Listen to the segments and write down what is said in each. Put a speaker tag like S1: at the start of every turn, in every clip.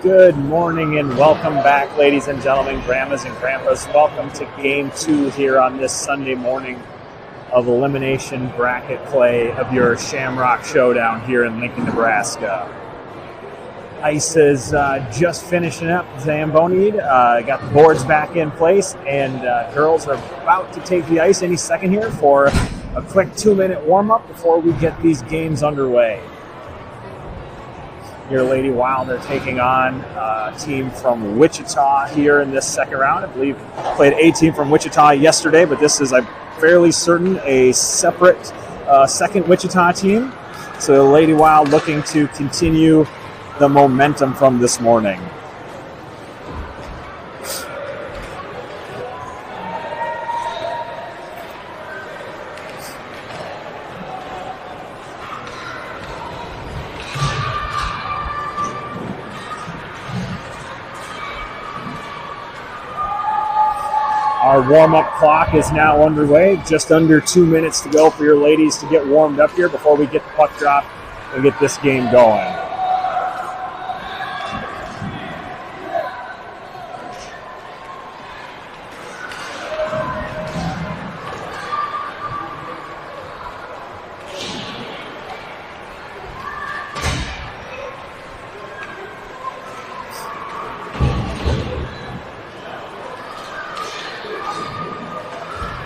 S1: Good morning and welcome back, ladies and gentlemen, grandmas and grandpas. Welcome to Game 2 here on this Sunday morning of elimination bracket play of your Shamrock Showdown here in Lincoln, Nebraska. Ice is just finishing up Zamboni. Got the boards back in place, and girls are about to take the ice any second here for a quick 2-minute warm-up before we get these games underway. Your Lady Wild are taking on a team from Wichita here in this second round. I believe played a team from Wichita yesterday, but this is, I'm fairly certain, a separate second Wichita team. So the Lady Wild looking to continue the momentum from this morning. Our warm-up clock is now underway. Just under 2 minutes to go for your ladies to get warmed up here before we get the puck drop and get this game going.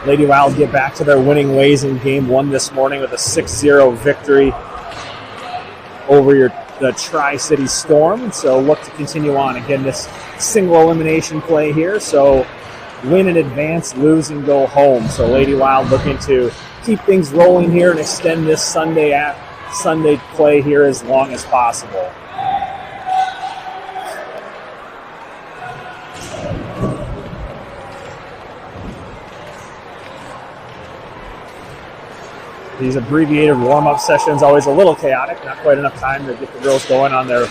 S1: Lady Wild get back to their winning ways in Game 1 this morning with a 6-0 victory over the Tri-City Storm. So look to continue on. Again, this single elimination play here. So win in advance, lose and go home. So Lady Wild looking to keep things rolling here and extend this Sunday play here as long as possible. These abbreviated warm-up sessions always a little chaotic, not quite enough time to get the girls going on their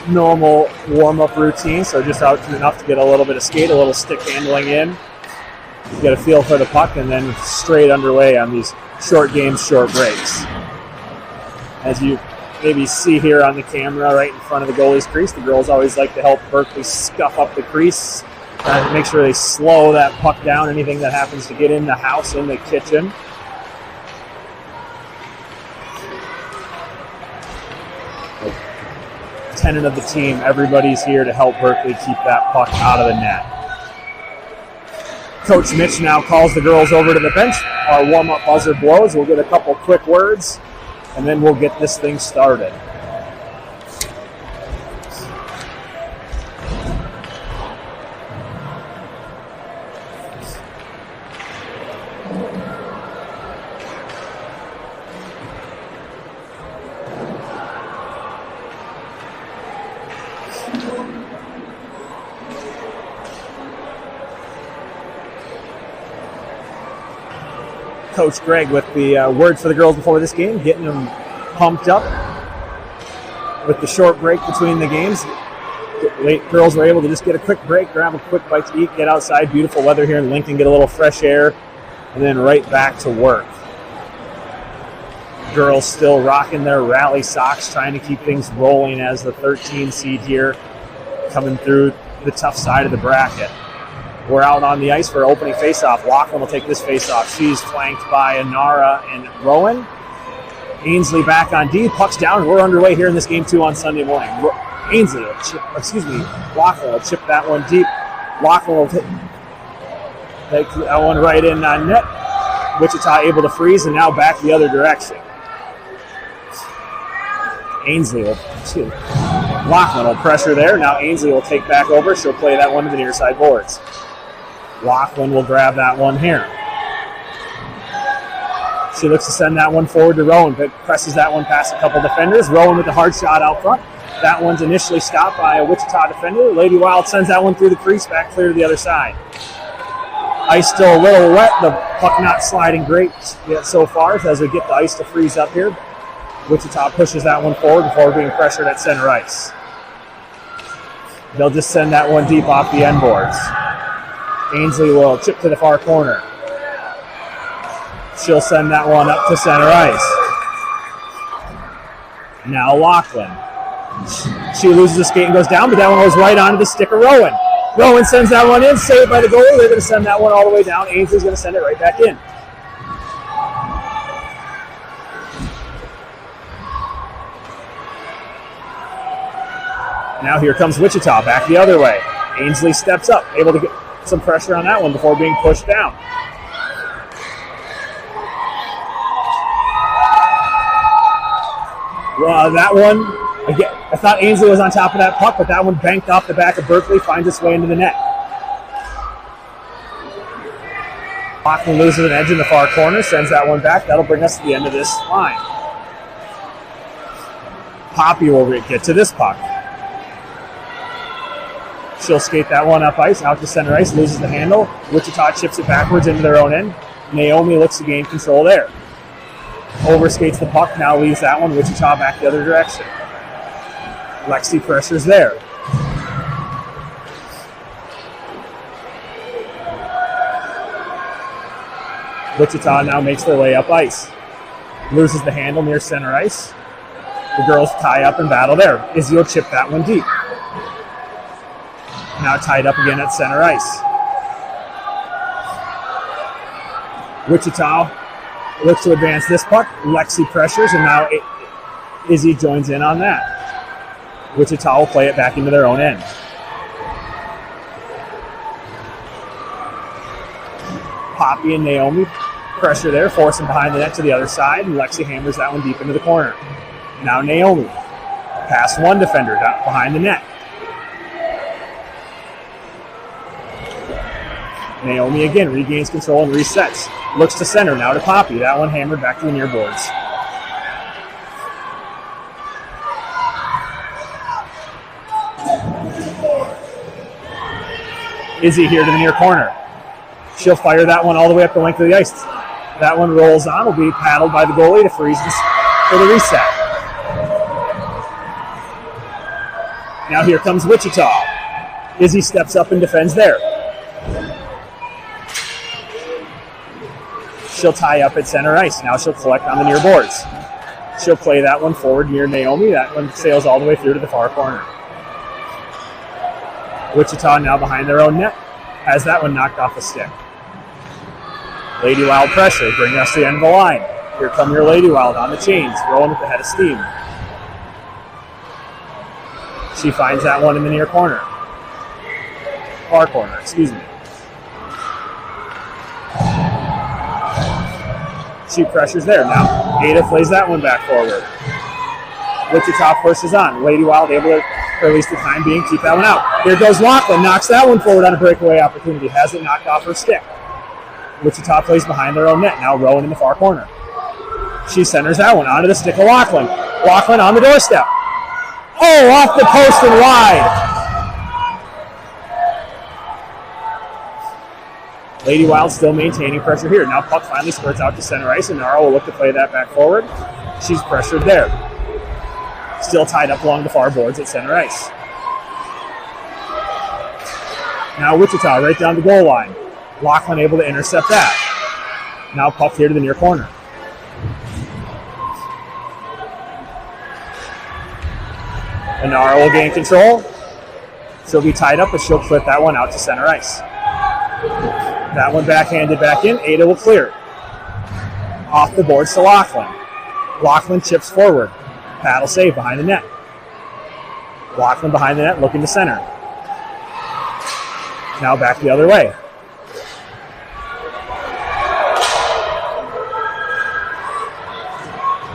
S1: normal warm-up routine, so just out enough to get a little bit of skate, a little stick handling in, get a feel for the puck, and then straight underway on these short games, short breaks. As you maybe see here on the camera right in front of the goalie's crease, the girls always like to help Berkeley scuff up the crease, trying to make sure they slow that puck down, anything that happens to get in the house, in the kitchen. Tenet of the team, everybody's here to help Berkeley keep that puck out of the net. Coach Mitch now calls the girls over to the bench. Our warm-up buzzer blows. We'll get a couple quick words, and then we'll get this thing started. Coach Greg with the word for the girls before this game, getting them pumped up with the short break between the games. Girls were able to just get a quick break, grab a quick bite to eat, get outside. Beautiful weather here in Lincoln, get a little fresh air, and then right back to work. Girls still rocking their rally socks, trying to keep things rolling as the 13 seed here coming through the tough side of the bracket. We're out on the ice for opening faceoff. Lachlan will take this faceoff. She's flanked by Inara and Rowan. Ainsley back on D. Puck's down. We're underway here in this game 2 on Sunday morning. Lachlan will chip that one deep. Lachlan will take that one right in on net. Wichita able to freeze and now back the other direction. Lachlan will pressure there. Now Ainsley will take back over. She'll play that one to the near side boards. Lachlan will grab that one here. She looks to send that one forward to Rowan, but presses that one past a couple defenders. Rowan with the hard shot out front. That one's initially stopped by a Wichita defender. Lady Wild sends that one through the crease, back clear to the other side. Ice still a little wet. The puck not sliding great yet so far as we get the ice to freeze up here. Wichita pushes that one forward before being pressured at center ice. They'll just send that one deep off the end boards. Ainsley will chip to the far corner. She'll send that one up to center ice. Now Lachlan She loses the skate and goes down, but that one goes right onto the stick of Rowan. Rowan sends that one in, saved by the goalie. They're going to send that one all the way down. Ainsley's going to send it right back in. Now here comes Wichita, back the other way. Ainsley steps up, able to get some pressure on that one before being pushed down. Well, that one, again, I thought Ainsley was on top of that puck, but that one banked off the back of Berkeley, finds its way into the net. Lockman loses an edge in the far corner, sends that one back. That'll bring us to the end of this line. Poppy will get to this puck. She'll skate that one up ice, out to center ice, loses the handle. Wichita chips it backwards into their own end. Naomi looks to gain control there. Overskates the puck, now leaves that one. Wichita back the other direction. Lexi pressures there. Wichita now makes their way up ice. Loses the handle near center ice. The girls tie up and battle there. Izzy will chip that one deep. Now tied up again at center ice. Wichita looks to advance this puck. Lexi pressures, and now Izzy joins in on that. Wichita will play it back into their own end. Poppy and Naomi pressure there, force them behind the net to the other side, and Lexi hammers that one deep into the corner. Now Naomi. Past one defender down behind the net. Naomi again regains control and resets. Looks to center, now to Poppy. That one hammered back to the near boards. Izzy here to the near corner. She'll fire that one all the way up the length of the ice. That one rolls on, will be paddled by the goalie to freeze this for the reset. Now here comes Wichita. Izzy steps up and defends there. She'll tie up at center ice. Now she'll collect on the near boards. She'll play that one forward near Naomi. That one sails all the way through to the far corner. Wichita now behind their own net. Has that one knocked off the stick. Lady Wild pressure, bringing us to the end of the line. Here come your Lady Wild on the chains, rolling with the head of steam. She finds that one in the near corner. Far corner, excuse me. She pressures there. Now, Ada plays that one back forward. Wichita pushes on. Lady Wild able to, for at least the time being, keep that one out. Here goes Lachlan. Knocks that one forward on a breakaway opportunity. Has it knocked off her stick. Wichita plays behind their own net. Now Rowan in the far corner. She centers that one onto the stick of Lachlan. Lachlan on the doorstep. Oh, off the post and wide. Lady Wild still maintaining pressure here. Now puck finally spurts out to center ice, and Nara will look to play that back forward. She's pressured there. Still tied up along the far boards at center ice. Now Wichita right down the goal line. Lachlan able to intercept that. Now puck here to the near corner. Anara will gain control. She'll be tied up, but she'll flip that one out to center ice. That one backhanded back in. Ada will clear. Off the boards to Lachlan. Lachlan chips forward. Paddle save behind the net. Lachlan behind the net looking to center. Now back the other way.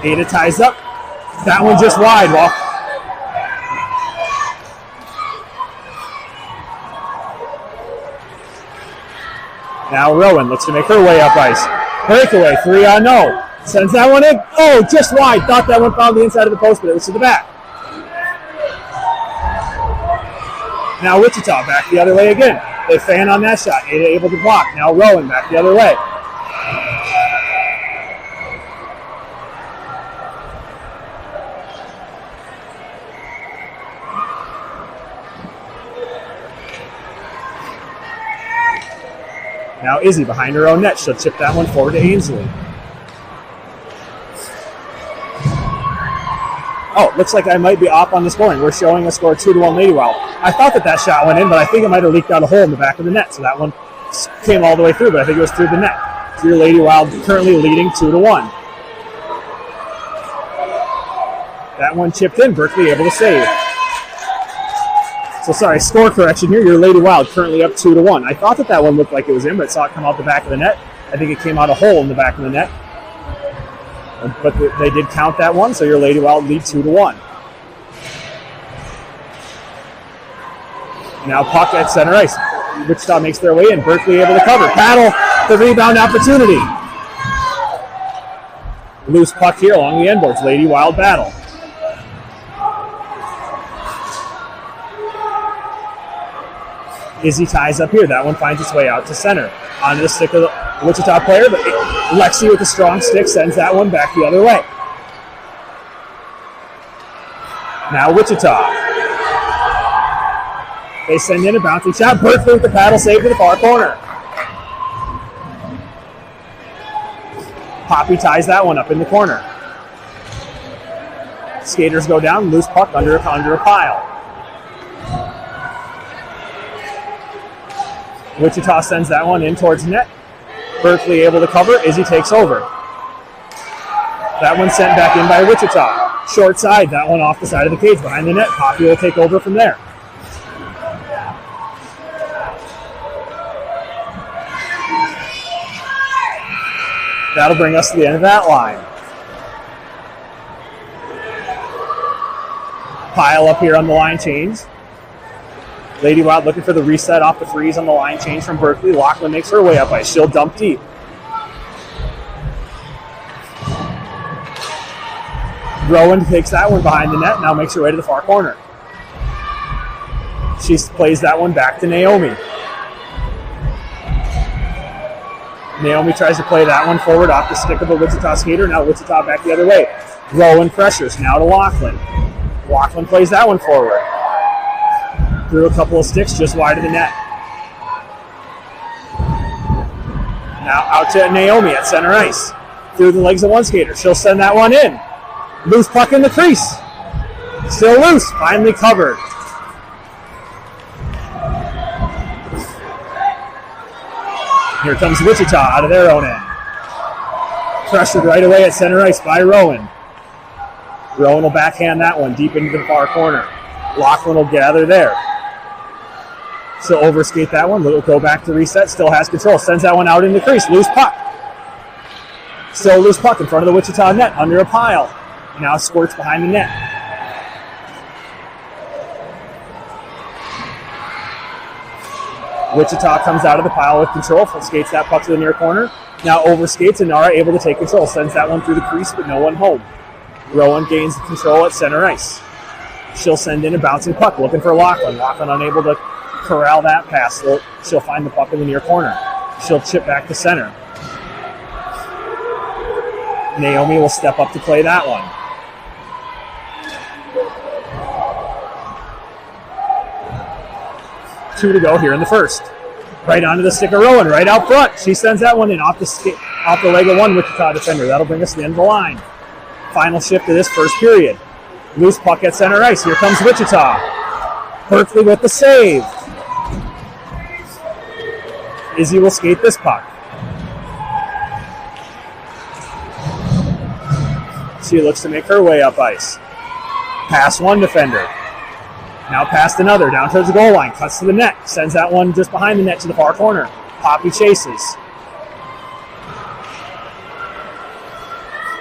S1: Ada ties up. That one just wide. Now Rowan looks to make her way up ice. Breakaway, 3-0. Sends that one in. Oh, just wide. Thought that one found the inside of the post, but it was to the back. Now Wichita back the other way again. They fan on that shot. Ada able to block. Now Rowan back the other way. Now Izzy behind her own net. She'll chip that one forward to Ainsley. Oh, looks like I might be off on the scoring. We're showing a score 2-1 Lady Wild. I thought that shot went in, but I think it might have leaked out a hole in the back of the net. So that one came all the way through, but I think it was through the net. So your Lady Wild currently leading 2-1. That one chipped in. Berkeley able to save. So sorry, score correction here. Your Lady Wild currently up 2-1. I thought that one looked like it was in, but saw it come out the back of the net. I think it came out a hole in the back of the net. But they did count that one, so your Lady Wild lead 2-1. Now puck at center ice. Wichita makes their way in. Berkeley able to cover. Paddle the rebound opportunity. Loose puck here along the end boards. Lady Wild battle. Izzy ties up here. That one finds its way out to center. Onto the stick of the Wichita player, but Lexi with a strong stick sends that one back the other way. Now Wichita. They send in a bouncing shot. Berkeley with the paddle save to the far corner. Poppy ties that one up in the corner. Skaters go down. Loose puck under a pile. Wichita sends that one in towards net. Berkeley able to cover. Izzy takes over. That one sent back in by Wichita. Short side. That one off the side of the cage behind the net. Poppy will take over from there. That'll bring us to the end of that line. Pile up here on the line change. Lady Wild looking for the reset off the freeze on the line change from Berkeley. Lachlan makes her way up ice. She'll dump deep. Rowan takes that one behind the net. Now makes her way to the far corner. She plays that one back to Naomi. Naomi tries to play that one forward off the stick of a Wichita skater. Now Wichita back the other way. Rowan pressures. Now to Lachlan. Lachlan plays that one forward. Through a couple of sticks just wide of the net. Now out to Naomi at center ice. Through the legs of one skater. She'll send that one in. Loose puck in the crease. Still loose. Finally covered. Here comes Wichita out of their own end. Pressured right away at center ice by Rowan. Rowan will backhand that one deep into the far corner. Lachlan will gather there. She'll overskate that one. Will go back to reset. Still has control. Sends that one out in the crease. Loose puck. Still loose puck in front of the Wichita net. Under a pile. Now squirts behind the net. Wichita comes out of the pile with control. Skates that puck to the near corner. Now overskates and Nara able to take control. Sends that one through the crease, but no one home. Rowan gains control at center ice. She'll send in a bouncing puck. Looking for Lachlan. Lachlan unable to corral that pass. She'll find the puck in the near corner. She'll chip back to center. Naomi will step up to play that one. Two to go here in the first. Right onto the stick of Rowan, right out front. She sends that one in off the leg of one Wichita defender. That'll bring us to the end of the line. Final shift of this first period. Loose puck at center ice. Here comes Wichita. Berkeley with the save. Izzy will skate this puck. She looks to make her way up ice. Pass one defender. Now past another, down towards the goal line, cuts to the net, sends that one just behind the net to the far corner. Poppy chases.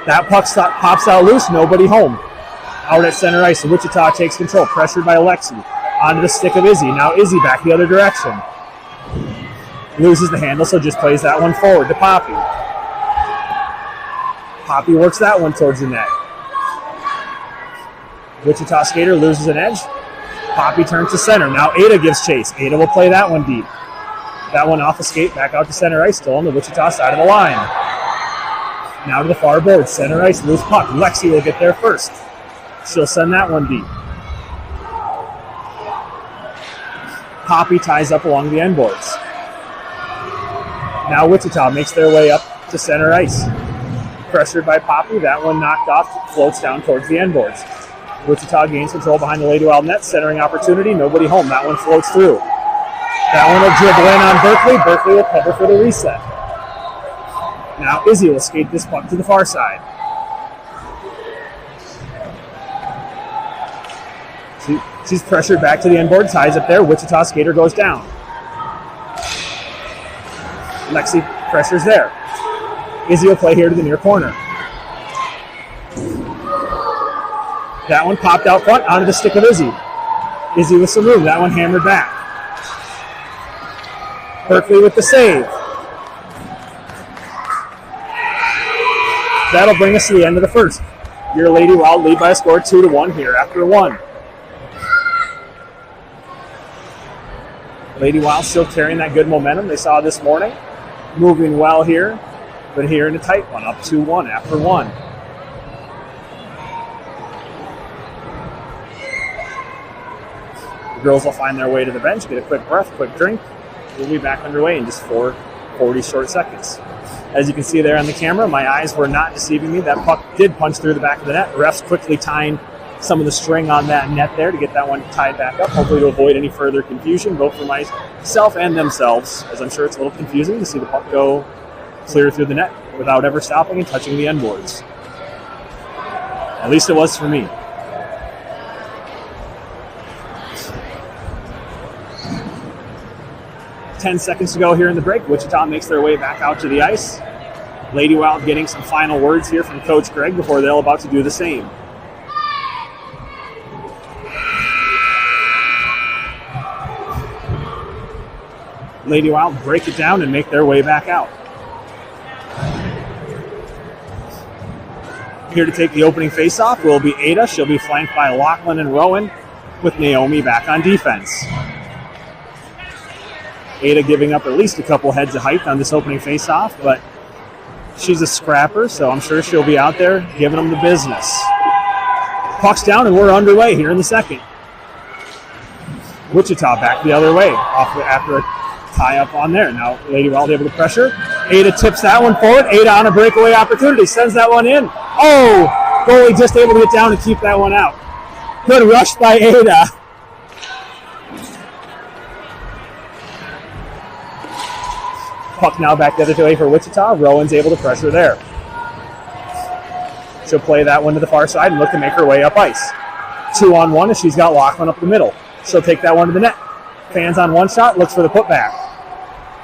S1: That puck pops out loose, nobody home. Out at center ice, Wichita takes control, pressured by Alexi. Onto the stick of Izzy, now Izzy back the other direction. Loses the handle, so just plays that one forward to Poppy. Poppy works that one towards the net. Wichita skater loses an edge. Poppy turns to center. Now Ada gives chase. Ada will play that one deep. That one off the skate, back out to center ice, still on the Wichita side of the line. Now to the far board, center ice, loose puck. Lexi will get there first. She'll send that one deep. Poppy ties up along the end boards. Now Wichita makes their way up to center ice. Pressured by Poppy, that one knocked off, floats down towards the end boards. Wichita gains control behind the Lady Wild net. Centering opportunity. Nobody home. That one floats through. That one will dribble in on Berkeley. Berkeley will cover for the reset. Now Izzy will skate this puck to the far side. She's pressured back to the end board. Ties up there. Wichita skater goes down. Lexi pressures there. Izzy will play here to the near corner. That one popped out front onto the stick of Izzy. Izzy with some room. That one hammered back. Berkeley with the save. That'll bring us to the end of the first. Your Lady Wild lead by a score 2-1 here after one. Lady Wild still carrying that good momentum they saw this morning. Moving well here, but here in a tight one, up 2-1 after one. The girls will find their way to the bench, get a quick breath, quick drink. We'll be back underway in just 40 short seconds. As you can see there on the camera, my eyes were not deceiving me. That puck did punch through the back of the net. Refs quickly tying some of the string on that net there to get that one tied back up, hopefully to avoid any further confusion, both for myself and themselves, as I'm sure it's a little confusing to see the puck go clear through the net without ever stopping and touching the end boards. At least it was for me. Ten seconds to go here in the break. Wichita makes their way back out to the ice. Lady Wild getting some final words here from Coach Greg before they're about to do the same. Lady Wild break it down and make their way back out. Here to take the opening faceoff will be Ada. She'll be flanked by Lachlan and Rowan with Naomi back on defense. Ada giving up at least a couple heads of height on this opening faceoff, but she's a scrapper, so I'm sure she'll be out there giving them the business. Puck's down and we're underway here in the second. Wichita back the other way after a tie up on there. Now Lady Wild able to pressure. Ada tips that one forward. Ada on a breakaway opportunity. Sends that one in. Oh! Goalie just able to get down and keep that one out. Good rush by Ada. Puck now back the other way for Wichita. Rowan's able to pressure there. She'll play that one to the far side and look to make her way up ice. 2-on-1 as she's got Lachlan up the middle. She'll take that one to the net. Fans on one shot, looks for the putback.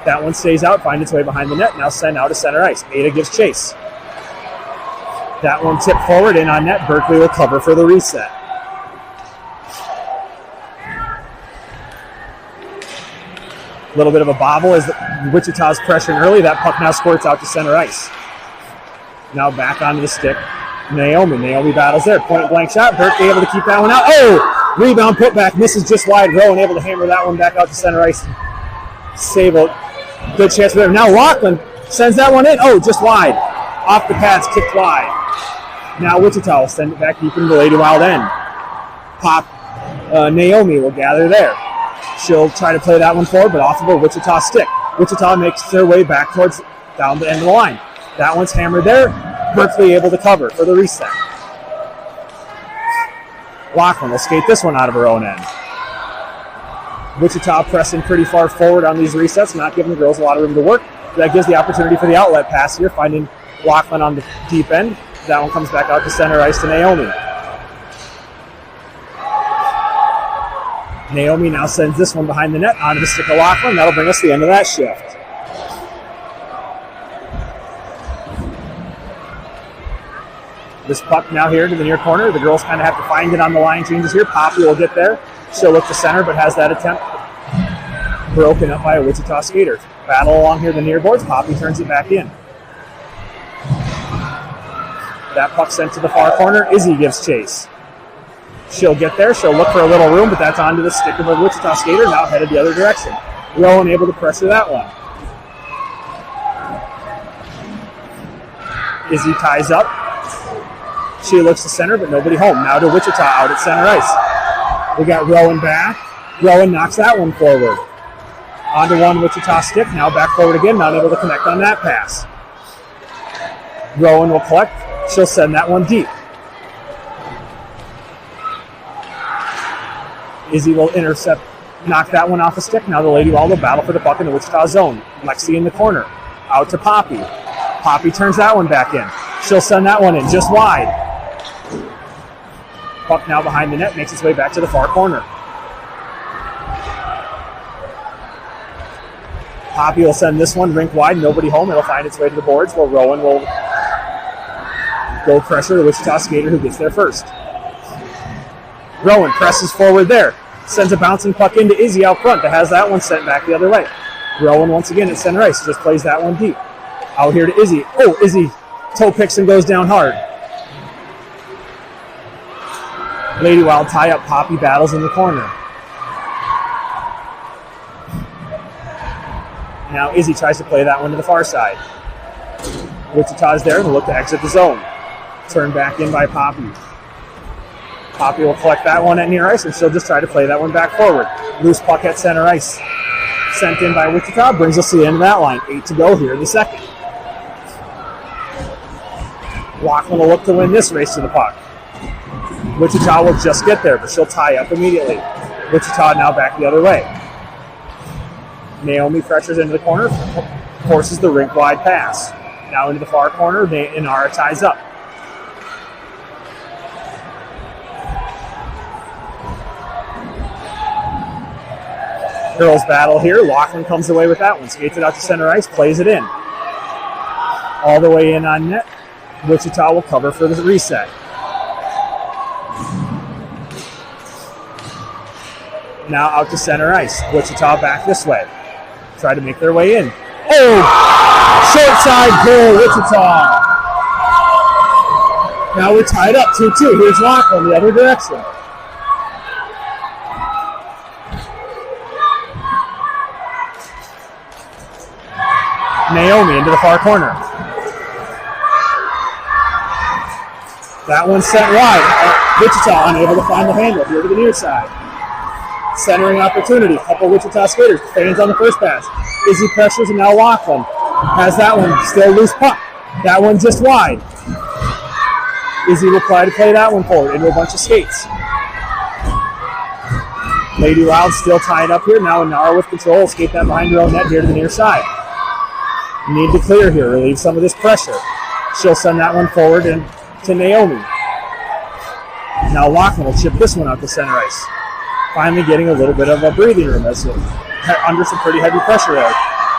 S1: That one stays out, finds its way behind the net, now sent out to center ice. Ada gives chase. That one tipped forward, in on net. Berkeley will cover for the reset. A little bit of a bobble as Wichita's pressuring early. That puck now squirts out to center ice. Now back onto the stick. Naomi battles there. Point blank shot. Berkeley able to keep that one out. Oh! Rebound putback. Misses just wide. Rowan able to hammer that one back out to center ice. Save a good chance for them. Now Lachlan sends that one in. Oh, just wide. Off the pads, kicked wide. Now Wichita will send it back deep into the Lady Wild end. Naomi will gather there. She'll try to play that one forward, but off of a Wichita stick. Wichita makes their way back towards down the end of the line. That one's hammered there. Berkeley able to cover for the reset. Lachlan will skate this one out of her own end. Wichita pressing pretty far forward on these resets, not giving the girls a lot of room to work. That gives the opportunity for the outlet pass here, finding Lachlan on the deep end. That one comes back out to center ice to Naomi. Naomi now sends this one behind the net onto the stick of Lachlan. That'll bring us to the end of that shift. This puck now here to the near corner. The girls kind of have to find it on the line changes here. Poppy will get there. She'll look to center, but has that attempt broken up by a Wichita skater. Battle along here the near boards. Poppy turns it back in. That puck sent to the far corner. Izzy gives chase. She'll get there. She'll look for a little room, but that's onto the stick of a Wichita skater, now headed the other direction. Rowan able to pressure that one. Izzy ties up. She looks to center, but nobody home. Now to Wichita out at center ice. We got Rowan back. Rowan knocks that one forward. Onto one Wichita stick. Now back forward again. Not able to connect on that pass. Rowan will collect. She'll send that one deep. Izzy will intercept, knock that one off the stick. Now the Lady Wild will battle for the puck in the Wichita zone. Lexi in the corner. Out to Poppy. Poppy turns that one back in. She'll send that one in just wide. Puck now behind the net, makes its way back to the far corner. Poppy will send this one rink wide, nobody home. It'll find its way to the boards, while Rowan will go pressure the Wichita skater who gets there first. Rowan presses forward there. Sends a bouncing puck into Izzy out front that has that one sent back the other way. Rowan once again at center ice, just plays that one deep. Out here to Izzy. Oh, Izzy toe picks and goes down hard. Lady Wild tie up. Poppy battles in the corner. Now Izzy tries to play that one to the far side. Wichita's there and will look to exit the zone. Turned back in by Poppy. Poppy will collect that one at near ice, and she'll just try to play that one back forward. Loose puck at center ice. Sent in by Wichita, brings us to the end of that line. 8 to go here in the second. Lachlan will look to win this race to the puck. Wichita will just get there, but she'll tie up immediately. Wichita now back the other way. Naomi pressures into the corner, forces the rink-wide pass. Now into the far corner, Inara ties up. Girls battle here. Lachlan comes away with that one. Skates it out to center ice, plays it in. All the way in on net. Wichita will cover for the reset. Now out to center ice. Wichita back this way. Try to make their way in. Oh! Short side goal, Wichita. Now we're tied up 2-2. Here's Lachlan the other direction. Naomi into the far corner. That one's sent wide. Wichita unable to find the handle here to the near side. Centering opportunity. Couple Wichita skaters. Fans on the first pass. Izzy pressures and now Lachlan has that one. Still loose puck. That one just wide. Izzy will try to play that one forward into a bunch of skates. Lady Wild still tied up here. Now Inara with control. Skate that behind her own net here to the near side. Need to clear here, relieve some of this pressure. She'll send that one forward and to Naomi. Now Lachlan will chip this one out to center ice. Finally getting a little bit of a breathing room as under some pretty heavy pressure there.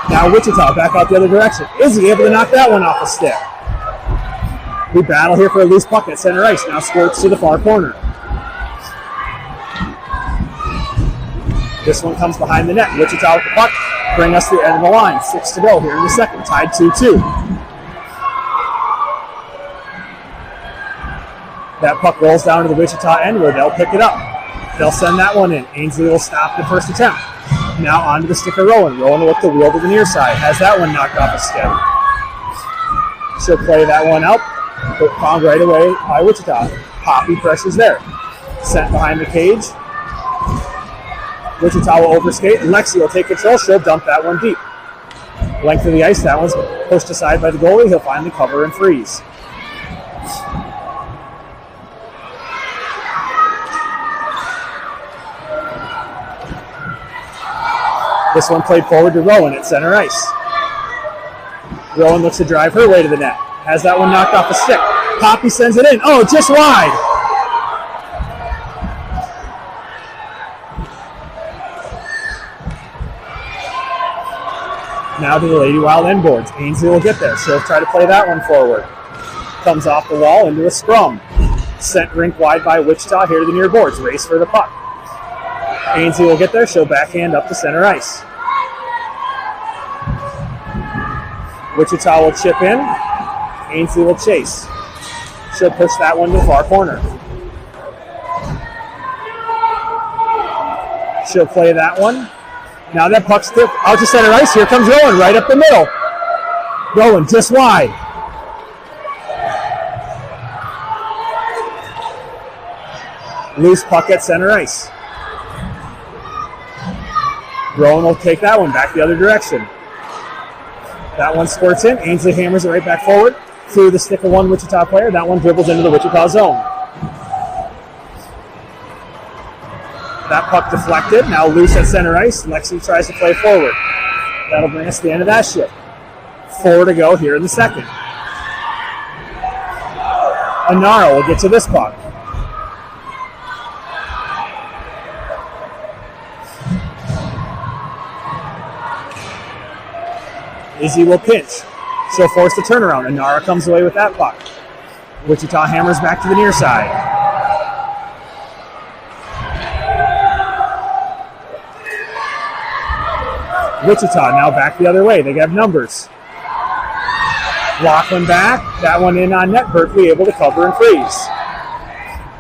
S1: Now Wichita back out the other direction. Izzy able to knock that one off the stick. We battle here for a loose puck at center ice. Now squirts to the far corner. This one comes behind the net. Wichita with the puck. Bring us to the end of the line. 6 to go here in the second. Tied 2-2. That puck rolls down to the Wichita end where they'll pick it up. They'll send that one in. Ainsley will stop the first attempt. Now onto the stick of Rowan. Rowan will look to wheel to the near side. Has that one knocked off a stick. She'll play that one out. But found right away by Wichita. Poppy pressures there. Sent behind the cage. Wichita will overskate. Lexi will take control. She'll dump that one deep. Length of the ice. That one's pushed aside by the goalie. He'll finally cover and freeze. This one played forward to Rowan at center ice. Rowan looks to drive her way to the net. Has that one knocked off the stick. Poppy sends it in. Oh, just wide. Now to the Lady Wild end boards. Ainsley will get there. She'll try to play that one forward. Comes off the wall into a scrum. Sent rink wide by Wichita here to the near boards. Race for the puck. Ainsley will get there. She'll backhand up to center ice. Wichita will chip in. Ainsley will chase. She'll push that one to the far corner. She'll play that one. Now that puck's tipped out to center ice. Here comes Rowan right up the middle. Rowan just wide. Loose puck at center ice. Rowan will take that one back the other direction. That one squirts in. Ainsley hammers it right back forward through the stick of one Wichita player. That one dribbles into the Wichita zone. That puck deflected. Now loose at center ice. Lexi tries to play forward. That'll bring us to the end of that shift. 4 to go here in the second. Anara will get to this puck. Izzy will pinch. She'll force the turnaround. Anara comes away with that puck. Wichita hammers back to the near side. Wichita now back the other way. They have numbers. Laughlin back. That one in on net. Berkeley able to cover and freeze.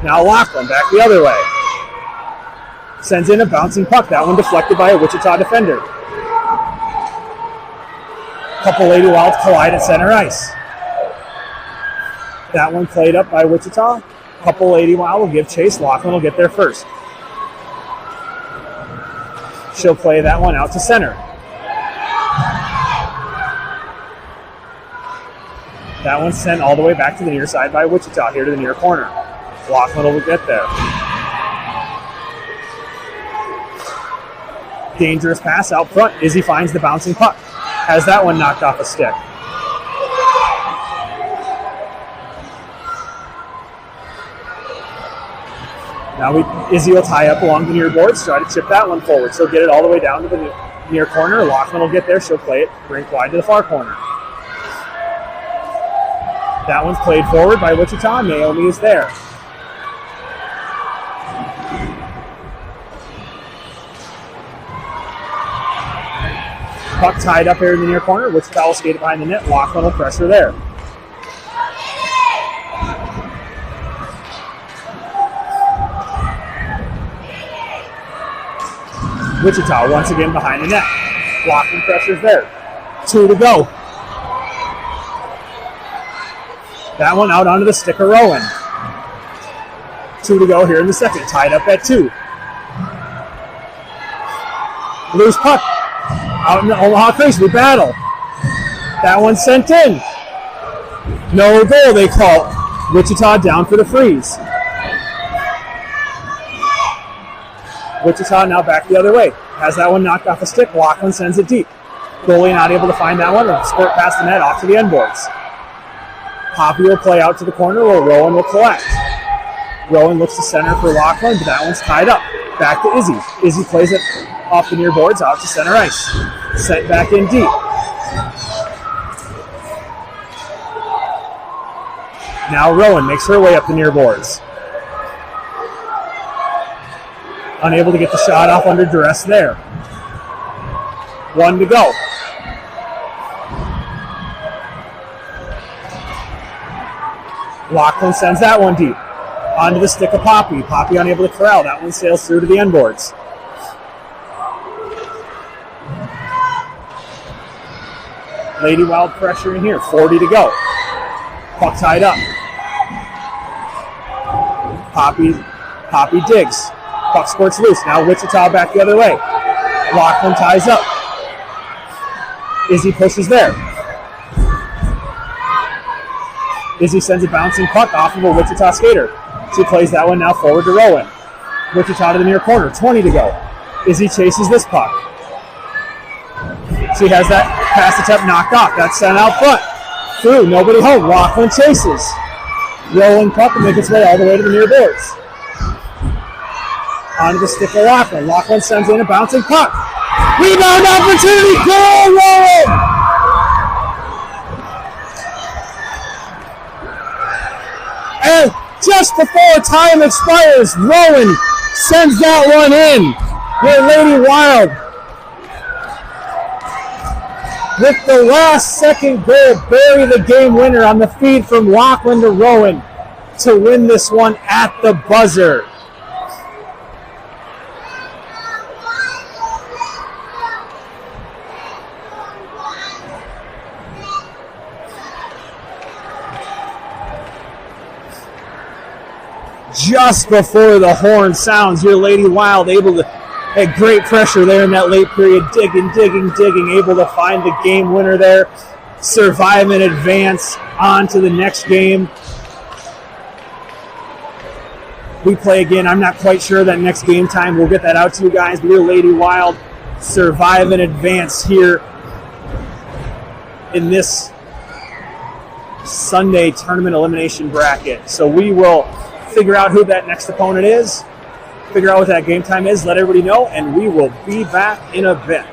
S1: Now Laughlin back the other way. Sends in a bouncing puck. That one deflected by a Wichita defender. Couple Lady Wilds collide at center ice. That one played up by Wichita. Couple Lady Wild will give chase. Laughlin will get there first. She'll play that one out to center. That one's sent all the way back to the near side by Wichita, here to the near corner. Laughlin will get there. Dangerous pass out front. Izzy finds the bouncing puck. Has that one knocked off a stick. Now Izzy will tie up along the near boards, try to chip that one forward. She'll get it all the way down to the near corner. Laughlin will get there. She'll play it rink wide to the far corner. That one's played forward by Wichita. Naomi is there. Puck tied up here in the near corner. Wichita will skate it behind the net. Laughlin will pressure there. Wichita once again behind the net. Laughlin pressures there. 2 to go. That one out onto the stick of Rowan. 2 to go here in the second. Tied up at 2. Loose puck. Out in the Omaha crease. We battle. That one sent in. No goal, they call. Wichita down for the freeze. Wichita now back the other way. Has that one knocked off a stick. Laughlin sends it deep. Goalie not able to find that one. Or squirt past the net off to the end boards. Poppy will play out to the corner where Rowan will collect. Rowan looks to center for Laughlin, but that one's tied up. Back to Izzy. Izzy plays it off the near boards out to center ice. Sent back in deep. Now Rowan makes her way up the near boards. Unable to get the shot off under duress there. 1 to go. Laughlin sends that one deep. Onto the stick of Poppy. Poppy unable to corral. That one sails through to the end boards. Lady Wild pressure in here. 40 to go. Puck tied up. Poppy digs. Puck squirts loose. Now Wichita back the other way. Laughlin ties up. Izzy pushes there. Izzy sends a bouncing puck off of a Wichita skater. She plays that one now forward to Rowan. Wichita to the near corner. 20 to go. Izzy chases this puck. She has that pass attempt knocked off. That's sent out front. Through. Nobody home. Laughlin chases. Rolling puck and make its way all the way to the near boards. Onto the stick of Laughlin. Laughlin sends in a bouncing puck. Rebound opportunity. Goal, Rowan! And just before time expires, Rowan sends that one in. Your Lady Wild, with the last second goal, bury the game winner on the feed from Laughlin to Rowan to win this one at the buzzer. Just before the horn sounds, your Lady Wild able to had great pressure there in that late period, digging, able to find the game winner there, survive and advance on to the next game. we play again. I'm not quite sure that next game time. We'll get that out to you guys. But your Lady Wild survive and advance here in this Sunday tournament elimination bracket. So we will figure out who that next opponent is, figure out what that game time is, let everybody know, and we will be back in a bit.